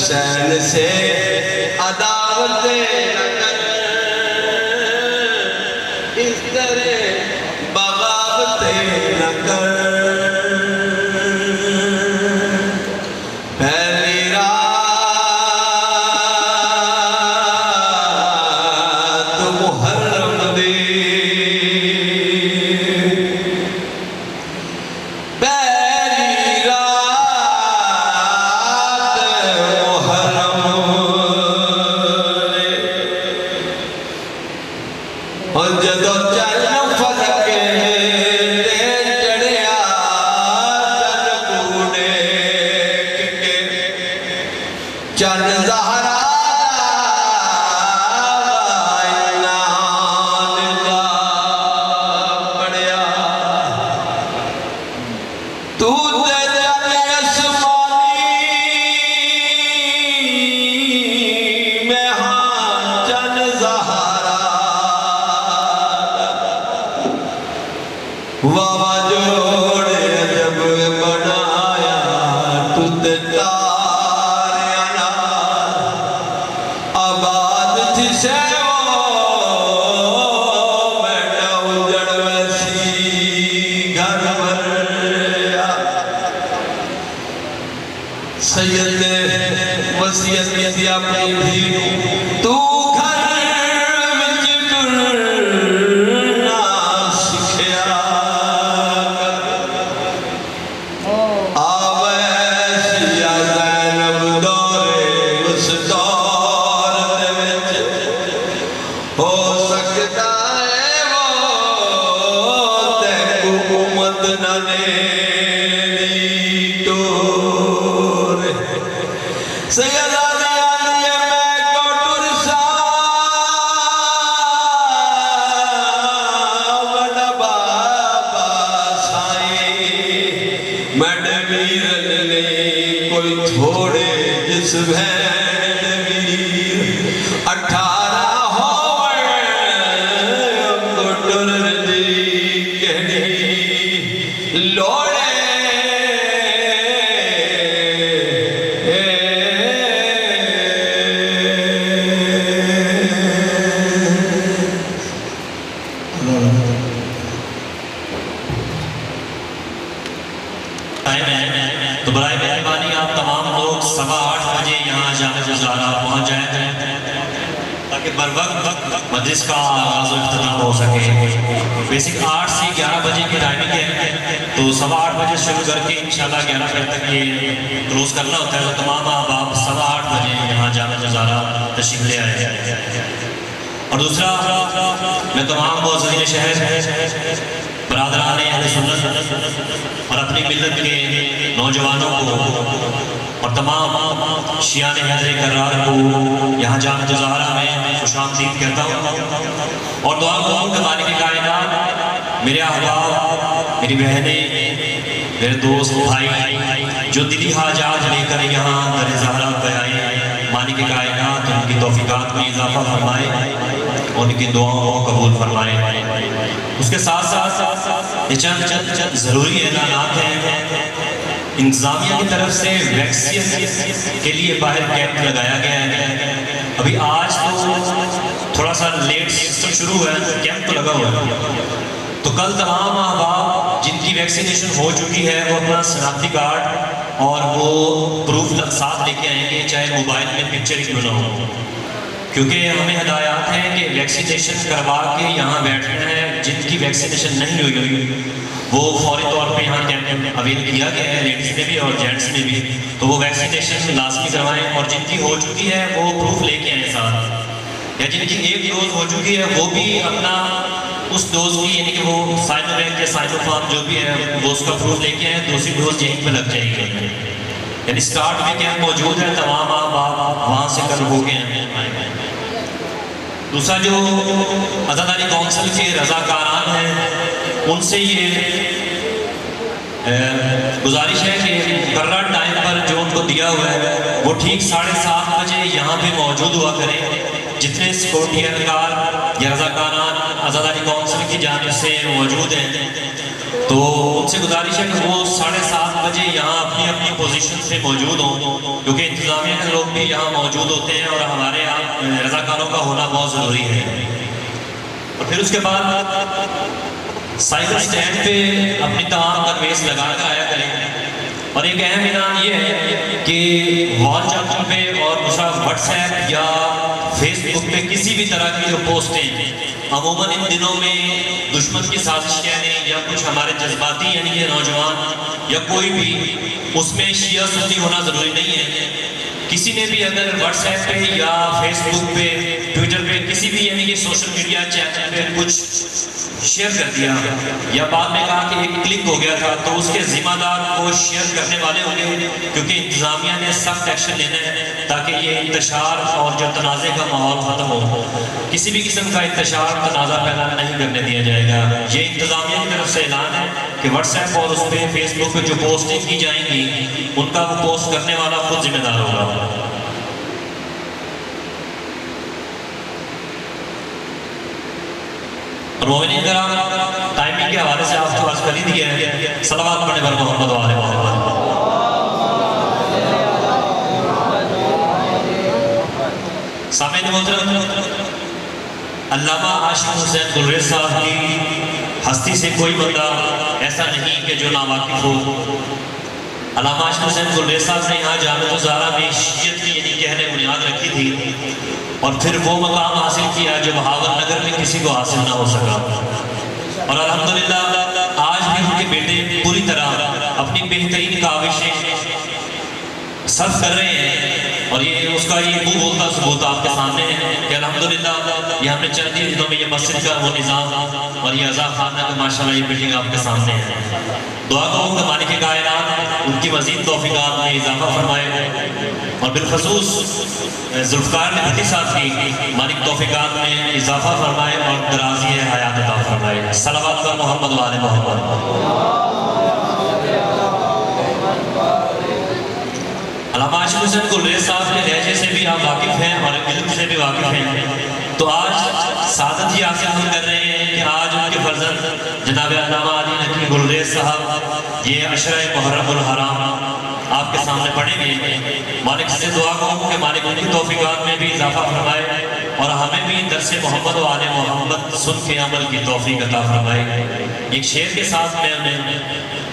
حسین سے عداوت نہ کر، اس طرح بغاوت نہ کر۔ پہلی رات محرم دی، پہلی رات محرم دی، اور جدو چل فلک تے چڑھیا چل کوڑے کے، چل زہرا نام دا پڑھیا، تو تے چل اسمانی میں ہاں چل زہرا، واوا جوڑ جب بنایا تو تے تاریاں نال آباد تھی سیو بیٹا اجڑ ویسی گھر مریا۔ سید نے وصیت کی اپنی دھی تو گھر وچ ٹرنا سکھیا کر، آوے سیا زینب دورے اس دور دے وچ، ہو سکتا ہے وہ تے حکومت نہ دینی ٹورے، سیدہ دیانیہ میں کو ٹرسا بڑا بابا سائیں، میڈ ویرن نے کوئی تھوڑے جس بھین ویر، 18 ہوئے کو ٹرن دی کہنی لوڑے، تو برائے مہربانی آپ تمام لوگ 8:15 بجے یہاں جامع گزارا پہنچ جائیں تاکہ بر وقت مجلس کا آغاز و اختتام ہو سکے۔ بیسک 8 سے 11 بجے کی ٹائمنگ ہے، تو 8:15 بجے شروع کر کے انشاءاللہ 11 بجے تک یہ کلوز کرنا ہوتا ہے، تو تمام احباب 8:15 بجے یہاں جامع گزارا تشریف لے آئے۔ اور دوسرا، میں تمام معززین شہر، برادران اہل سنت اور اپنی ملت کے نوجوانوں کو اور تمام شیعان حیدر کرار کو یہاں جامع گزارا میں خوش آمدید کہتا ہوں، اور دعا کروں کہ مالک کائنات میرے احباب، میری بہنیں، میرے دوست بھائی جو دلی حاجات لے کر یہاں در زہرا پہ آئے، مالک کائنات ان کی توفیقات میں اضافہ فرمائے، ان کی دعاؤں کو قبول فرمائے۔ اس کے ساتھ ساتھ یہ چند ضروری اعلانات ہیں۔ انتظامیہ کی طرف سے ویکسین کے لیے باہر کیمپ لگایا گیا ہے۔ ابھی آج تو تھوڑا سا لیٹ سسٹم شروع ہوا ہے، کیمپ تو لگا ہوا ہے، تو کل تمام احباب جن کی ویکسینیشن ہو چکی ہے وہ اپنا شناختی کارڈ اور وہ پروف ساتھ لے کے آئیں گے، چاہے موبائل میں پکچر ہی کیوں نہ ہو، کیونکہ ہمیں ہدایات ہیں کہ ویکسینیشن کروا کے یہاں بیٹھنا ہے۔ جن کی ویکسینیشن نہیں ہوئی وہ فوری طور پہ یہاں کیمپ اویل کیا گیا ہے، لیڈیز میں بھی اور جینٹس میں بھی، تو وہ ویکسینیشن لازمی کروائیں، اور جن کی ہو چکی ہے وہ پروف لے کے آئیں ساتھ، یا جن کی 1 ڈوز ہو چکی ہے وہ بھی اپنا اس ڈوز کی، یعنی کہ وہ سائنوویک یا سائنوفارم جو بھی ہے وہ اس کا پروف لے کے آئیں، دوسری ڈوز یہیں پہ لگ جائے گی۔ یعنی سٹارٹ میں کیمپ موجود ہے، تمام احباب وہاں سے کل ہو گئے ہیں۔ دوسرا جو عزاداری کونسل کے رضاکاران ہیں ان سے یہ گزارش ہے کہ مقررہ ٹائم پر جو ان کو دیا ہوا ہے وہ ٹھیک 7:30 بجے یہاں پہ موجود ہوا کریں۔ جتنے سیکورٹی اہلکار یا رضاکاران عزاداری کونسل کی جانب سے موجود ہیں تو ان سے گزارش ہے کہ وہ 7:30 بجے یہاں اپنی اپنی پوزیشن سے موجود ہوں، کیونکہ انتظامیہ کے لوگ بھی یہاں موجود ہوتے ہیں اور ہمارے یہاں رضاکاروں کا ہونا بہت ضروری ہے۔ اور پھر اس کے بعد سائیکل سٹینڈ پہ اپنی تمام کنویس لگا کر آیا کریں۔ اور ایک اہم اعلان یہ ہے کہ وال چاپل پہ اور دوسرا واٹس ایپ یا فیس بک پہ کسی بھی طرح کی جو پوسٹیں عموماً ان دنوں میں دشمن کی سازش کہنے یا کچھ ہمارے جذباتی یعنی کہ نوجوان یا کوئی بھی اس میں شیعہ سنی ہونا ضروری نہیں ہے۔ کسی نے بھی اگر واٹس ایپ پہ یا فیس بک پہ ٹویٹر پہ کسی بھی یعنی کہ سوشل میڈیا چینل پہ کچھ شیئر کر دیا یا بعد میں کہا کہ ایک کلک ہو گیا تھا، تو اس کے ذمہ دار کو شیئر کرنے والے ہوں گے، کیونکہ انتظامیہ نے سخت ایکشن لینا ہے تاکہ یہ انتشار اور جو تنازع کا ماحول ختم ہو۔ کسی بھی قسم کا انتشار تنازع پیدا نہیں کرنے دیا جائے گا۔ یہ انتظامیہ کی طرف سے اعلان ہے کہ واٹس ایپ اور اس پہ فیس بک پہ جو پوسٹنگ کی جائیں گی ان کا وہ پوسٹ کرنے والا خود ذمہ دار ہوگا۔ اور مومنین کرام، ٹائمنگ کے حوالے سے آپ کو عرض کر ہی دیا ہے، صلوات پڑھنے پر محمد و آل محمد۔ سامعین محترم، علامہ عاشق حسین گلریز صاحب کی ہستی سے کوئی بندہ ایسا نہیں کہ جو ناواقف ہو۔ علامہ عاشق حسین گلریز صاحب نے یہاں جامعۃ الزہرا میں شیعت کی یعنی کہنے بنیاد رکھی تھی اور پھر وہ مقام حاصل کیا جو بہاول نگر میں کسی کو حاصل نہ ہو سکا۔ اور الحمدللہ آج بھی ان کے بیٹے پوری طرح اپنی بہترین کاوشیں صرف کر رہے ہیں، اور یہ اس کا یہ منہ بولتا ثبوت آپ کے سامنے ہے کہ الحمدللہ یہ ہم نے چند ہی دنوں میں یہ مسجد کا وہ نظام اور یہ عزا خانہ کا ماشاءاللہ یہ بلڈنگ آپ کے سامنے ہے۔ دعا کروں کہ مالک کائنات ان کی مزید توفیقات میں اضافہ فرمائے اور بالخصوص ذوالفقار بھٹی صاحب کی مالک توفیقات میں اضافہ فرمائے اور درازی حیات عطا فرمائے۔ صلوات پر محمد و آل محمد۔ علامہ عاشق حسین گلریز صاحب کے لہجے سے بھی آپ واقف ہیں اور علم سے بھی واقف ہیں، تو آج سعادت یہ حاصل ہم کر رہے ہیں کہ آج ان کے فرزند جناب علامہ علی نقوی گلریز صاحب یہ عشرہ محرم الحرام آپ کے سامنے پڑھیں گے۔ مالک سے دعا کروں کہ مالک ان کی توفیقات میں بھی اضافہ فرمائے اور ہمیں بھی درس محمد و آل محمد سن کے عمل کی توفیق عطا فرمائے۔ ایک شعر کے ساتھ میں انہیں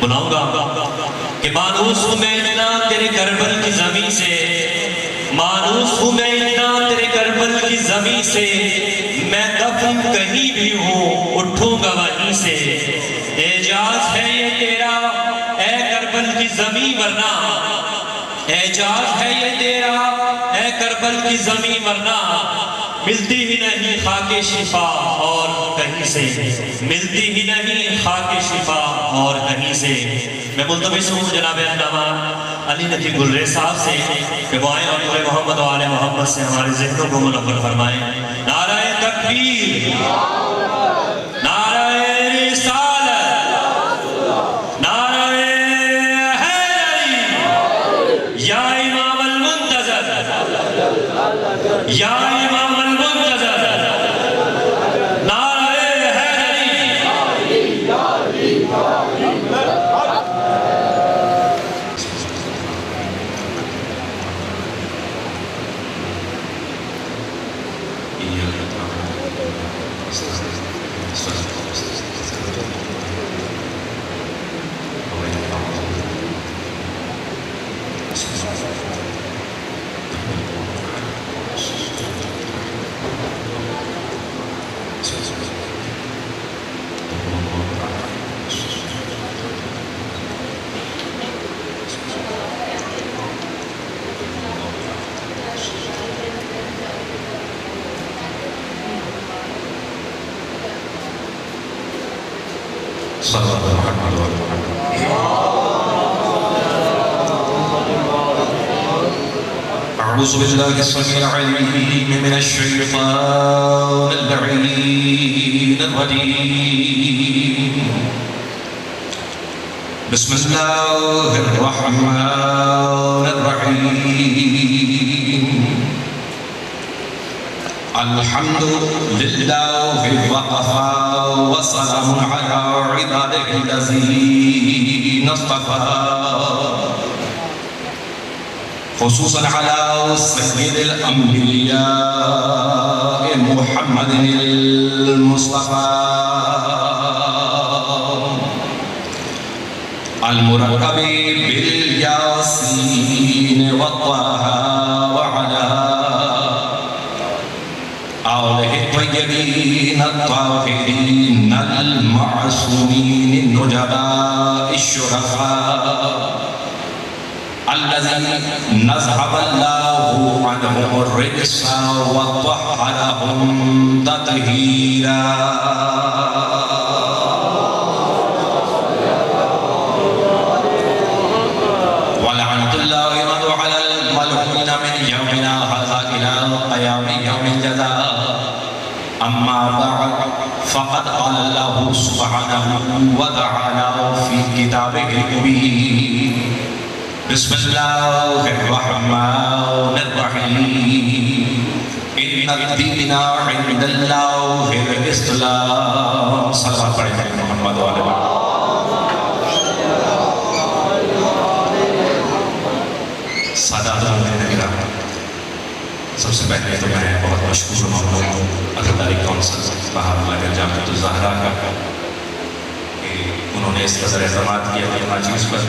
بلاؤں گا کہ مانوس ہوں میں اتنا تیرے کربل کی زمین سے، مانوس ہوں میں اتنا تیرے کربل کی زمین سے، میں دفن کہیں بھی ہوں اٹھوں گا وہیں سے۔ اعجاز ہے یہ تیرا اے کربل کی زمین ورنہ، اعجاز ہے یہ تیرا اے کربل کی زمین ورنہ، ملتی ہی نہیں خاک شفا اور کہیں سے، ملتی ہی نہیں خاک شفا اور کہیں سے۔ میں ملتمس ہوں جناب علامہ علی نقوی گلریز صاحب سے کہ وہ آئیں اور نور محمد و آل محمد سے ہمارے ذہنوں کو منور فرمائیں۔ نعرہ تکبیر، نعرہ رسالت، نعرہ حیدری، یا امام المنتظر، یا امام المنتظر، نعرہ حیدری۔ أعوذ بالله السميع العليم من الشيطان اللعين الرجيم. بسم الله الرحمن الرحيم. الحمد لله وقفا وسلام على عباده الذين اصطفى خصوصا على سيد الأنبياء محمد المصطفى المركب بالياسين والطه وعلى آله الطيبين الطاهرين المعصومين النجباء الشرفاء الذين نذهب الله عنهم الرجس وطهرهم تطهيرا ولعنة الله على الملعونين من يومنا هذا إلى قيام يوم الجزاء أما بعد فقد قال الله سبحانه وتعالى في كتابه المبين بسم الله الرحمن الرحيم إن الدين عند الله الإسلام صلوات على محمد وعلى آله سادات العلماء سب سے پہلے تو میں بہت مشکور و ممنون ہوں عزاداری کونسل بہاولنگر جامعۃ الزہرا کا کہ انہوں نے اس قدر اعتماد کیا کہ ماجوز پر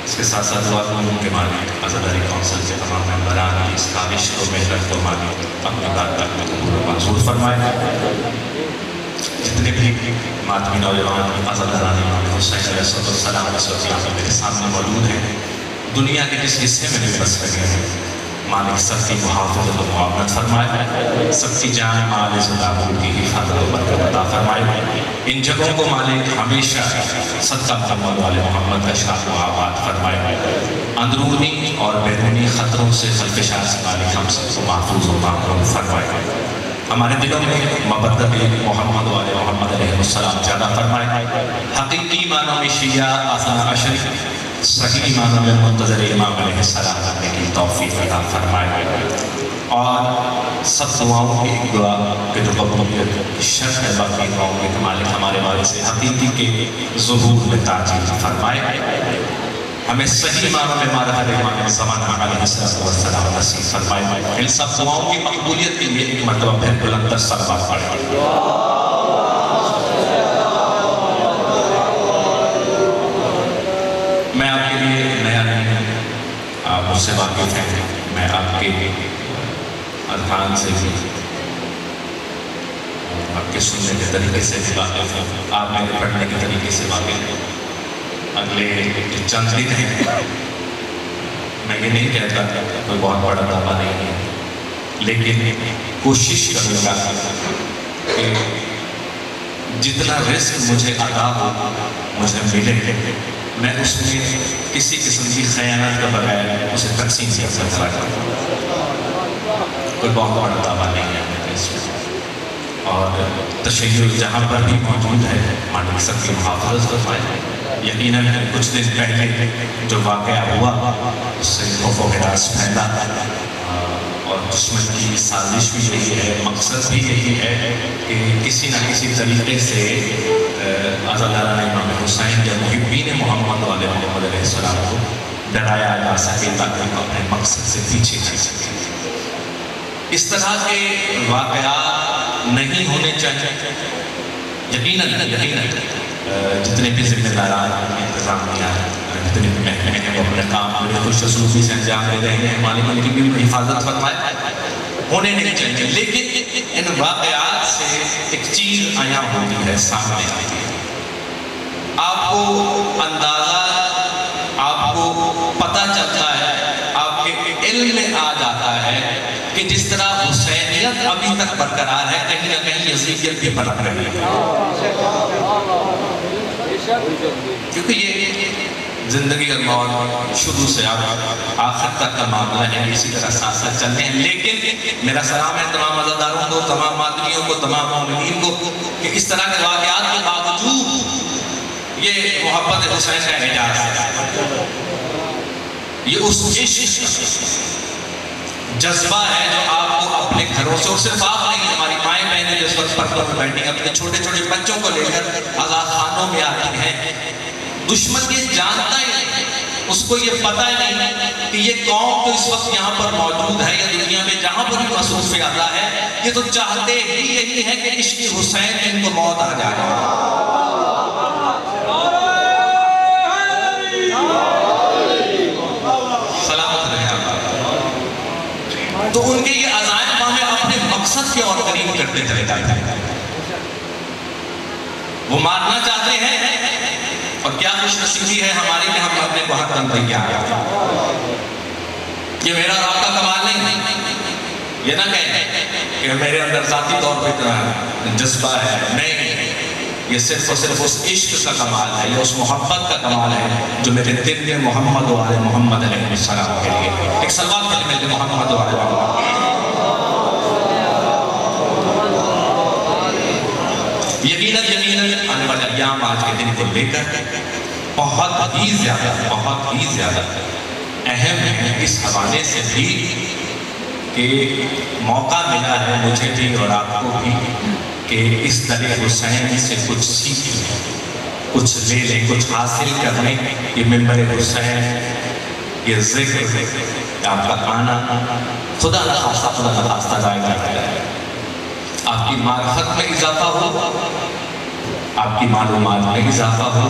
اس کے ساتھ ساتھ دعا کروں کہ مالک عزاداری کونسل کے تمام ممبران کی اس کاوش کو محنت کو مالک اپنی بات تک قبول و منظور فرمائے جتنے بھی ماتمی نوجوان عزاداران امام حسین علیہ السلام میرے سامنے موجود ہیں دنیا کے کس حصے میں بھی بس لگے ہیں مالک سب کی محافظت و معاونت فرمائے سب کی جان مال عزت کی حفاظت و برکت عطا فرمائے ان جگہوں کو مالک ہمیشہ صدقہ محمد والے محمد کا شاہ و آباد فرمائے اندرونی اور بیرونی خطروں سے خلفشار سے مالک ہم سب کو محفوظ و معاون فرمائے ہمارے دلوں میں مبدت محمد والے محمد علیہ السلام زیادہ فرمائے حقیقی معنوں میں شیعہ اثنا عشری صحیح معنوں میں منتظر امام علیہ السلام کرنے کی توفیق عطا فرمائے اور سب دعاؤں کی ایک دعا کہ جو قبولیت شرط ہے باقی دعاؤں کے مالک ہمارے والے سے حقیقی کے ظہور میں تاجیل فرمائے ہمیں صحیح معنوں میں معرفت امام زمانہ علیہ السلام نصیب فرمائے ان سب دعاؤں کی مقبولیت کے لیے ایک مرتبہ پھر بلند تر صلوات پڑھیں میں آپ کے لیے نیا نہیں ہوں آپ مجھ سے واقف ہیں میں آپ کے اذہان سے بھی آپ کے سننے کے طریقے سے بھی واقف ہوں آپ میرے پڑھنے کے طریقے سے واقف ہیں اگلے چند دن ہیں میں یہ نہیں کہتا کوئی بہت بڑا دعویٰ نہیں ہے لیکن کوشش کروں گا کہ جتنا رزق مجھے عطا ہو مجھے ملے میں اس میں کسی قسم کی خیانت کا بغیر اسے تقسیم کر سکتا ہوں کوئی بہت بڑا دعویٰ نہیں ہے اس میں اور تشیع جہاں پر بھی موجود ہے مالک سب کی محافظت فرمائے یقیناً کچھ دن پہلے جو واقعہ ہوا اس سے خوف و ہراس پھیلا اور دشمن کی سازش بھی یہی ہے مقصد بھی یہی ہے کہ کسی نہ کسی طریقے سے عزاداران امام حسین یا محبین محمد والے محمد علیہ السلام کو ڈرایا جا سکے تاکہ اپنے مقصد سے پیچھے جا سکے اس طرح کے واقعات نہیں ہونے چاہیے یقیناً جتنے بھی ذمہ داران انتظامیہ جتنے بھی محکمے ہیں وہ اپنے کام بڑے خوش اسلوبی سے انجام دے رہے ہیں مالک کی بھی حفاظت فرمائے ہونے نہیں چاہیے لیکن ان واقعات سے ایک چیز آیا ہوتی ہے سامنے آتی ہے آپ کو اندازہ آپ کو پتہ چلتا ہے آپ کے علم میں آ جاتا ہے کہ جس طرح حسینیت ابھی تک برقرار ہے کہیں نہ کہیں یزیدیت بھی برق رہی ہے کیونکہ یہ زندگی اور موت شروع سے آخر تک کا معاملہ ہے اسی طرح ساتھ ساتھ چلتے ہیں لیکن میرا سلام ہے تمام عزاداروں کو تمام مادریوں کو تمام مومنین کو کہ اس طرح کے واقعات کے باوجود یہ محبت حسین کا اعجاز ہے یہ اس عشق جذبہ ہے جو آپ کو اپنے گھروں سے، اور صرف آپ نہیں، ہماری مائیں بہنیں جس وقت پردوں میں بیٹھی اپنے چھوٹے چھوٹے بچوں کو لے کر آزاد خانوں میں آتی ہیں، دشمن یہ جانتا ہی نہیں، اس کو یہ پتہ ہی نہیں کہ یہ قوم جو اس وقت یہاں پر موجود ہے یا دنیا میں جہاں پر بھی مصروف زیادہ ہے، یہ تو چاہتے ہی یہی ہے کہ عشق حسین ان کو موت آ جائے۔ سلامت رہے آپ۔ تو ان کے یہ عزائم ہمیں اپنے مقصد کے اور قریب کرتے چلے جاتے ہیں۔ وہ مارنا چاہتے ہیں، اور کیا خوش نصیبی ہے ہماری کہ ہم اپنے کو حق تن تیار ہیں۔ یہ میرا اور آپ کا کمال نہیں ہے، یہ نہ کہیں کہ میرے اندر ذاتی طور پہ اتنا جذبہ ہے، نہیں، یہ صرف اور صرف اس عشق کا کمال ہے، یہ اس محبت کا کمال ہے جو میرے دل میں محمد و آل محمد علیہ السلام کے لیے۔ ایک صلوات پڑھیں میرے محمد و آل محمد۔ یقیناً آنے والے ایام آج کے دن کو لے کر بہت ہی زیادہ اہم ہے، اس حوالے سے بھی کہ موقع ملا ہے مجھے بھی اور آپ کو بھی کہ اس در حسین سے کچھ سیکھیں، کچھ لے لیں، کچھ حاصل کر لیں۔ یہ ممبر حسین، یہ ذکر، آپ کا آنا خدا نخواستہ دائیں ہے، آپ کی معرفت میں اضافہ ہو، آپ کی معلومات میں اضافہ ہو،